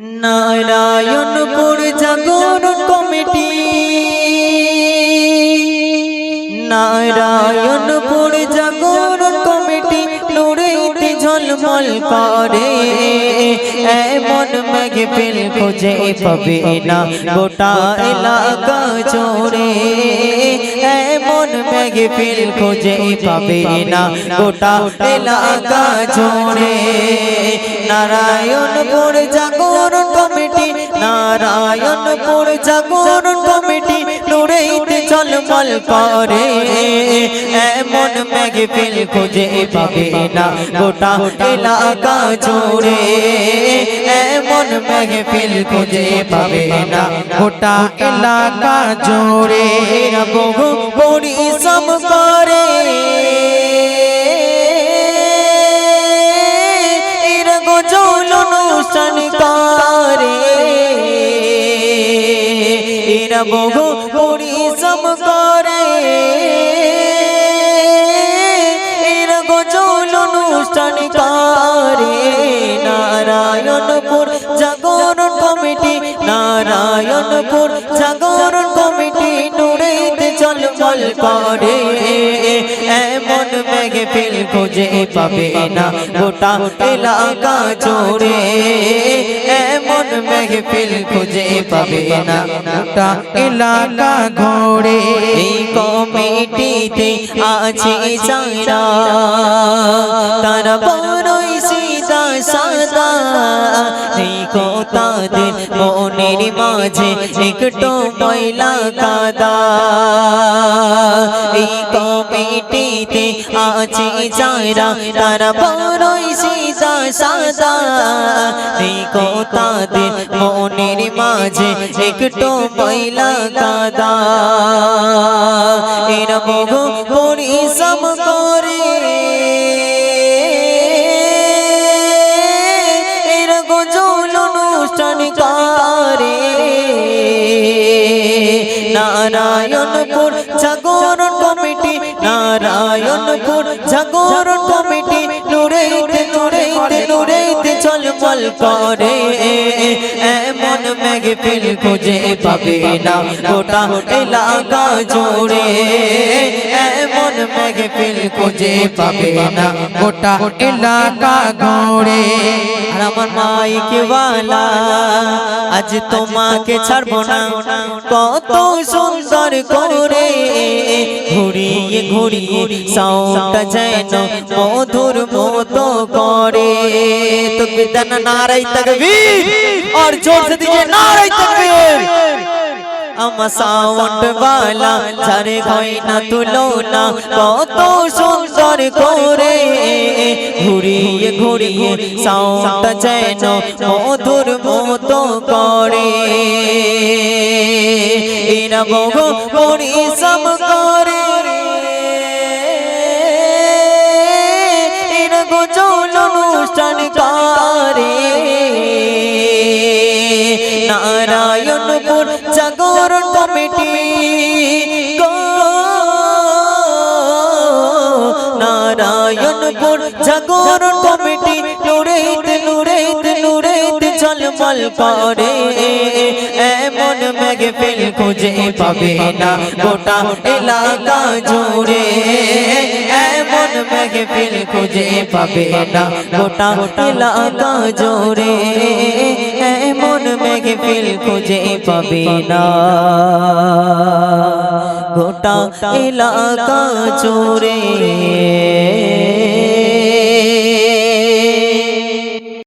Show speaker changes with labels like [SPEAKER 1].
[SPEAKER 1] নারায়ণপুর জাগরণ কমিটি, নারায়ণপুর জাগরণ কমিটি নুরেতে ঝলমল করে। এমন মাহফিল খুঁজে পাবে না গোটা এলাকা জুড়ে, এমন মাহফিল খুঁজে পাবে না গোটা এলাকা জুড়ে। নারায়ণপুর জাগরণ কমিটি, নারায়ণপুর জাগরণ কমিটি নুরেতে ঝলমল করে। এমন মাহফিল খুঁজে পাবে না গোটা এলাকা জুড়ে, এমন মাহফিল খুঁজে পাবে না গোটা এলাকা জুড়ে। বহু পরিশ্রম করে গজল অনুষ্ঠান করে, এরা বহু পরিশ্রম করে, এরা গজল অনুষ্ঠান করে। নারায়ণপুর জাগরণ কমিটি, নারায়ণপুর জাগরণ কমিটি নুরেতে ঝলমল করে। এমন মাহফিল খুঁজে পাবে না গোটা এলাকা জুড়ে, এমন মাহফিল খুঁজে পাবে না গোটা এলাকা ঘুরে। এই কমিটিতে আছে যারা তারা বড়ই সিধা সাদা, দেখো তাদের মনের মাঝে একটু ময়লা কাদা। এই কমিটিতে আছে যারা তারা বড়ই সিধা সাদা, দেখো তাদের মনের মাঝে একটু ময়লা কাদা। এরা বহু পরিশ্রম করে, এরা গজল অনুষ্ঠান করে। নারায়ণপুর জাগরণ কমিটি, নারায়ণপুর জাগরণ কমিটি নুরেতে নুরেতে নুরেতে ঝলমল করে। এমন মাহফিল খুঁজে পাবে না গোটা এলাকা জুড়ে, এমন মাহফিল খুঁজে পাবে না গোটা এলাকা ঘুরে। আর আমার মাইকওয়ালা আজ তোমাকে ছাড়বো না, কত সুন্দর করে ঘুরিয়ে ঘুরিয়ে সাউন্ডটা যেন মধুর মতো করে। তো বিদানা নারাই তাকবীর, और जोर से दीजिए नाराय तकबीर। আমার সাউন্ড वाला ছাড়ে হয় না তুলনা, কত সুন্দর করে ঘুরিয়ে ঘুরিয়ে সাউন্ডটা যেন মধুর মতো করে। এরা বহু পরিশ্রম করে, এরা গজল অনুষ্ঠান করে। নারায়ণপুর জাগরণ কমিটি গো, নারায়ণপুর জাগরণ কমিটি নুরেতে নুরেতে নুরেতে ঝলমল করে। এমন মাহফিল খুঁজে পাবে না গোটা এলাকা জুড়ে, এমন মাহফিল খুঁজে পাবে না গোটা এলাকা জুড়ে, এমন মাহফিল খুঁজে পাবে না গোটা এলাকা জুড়ে।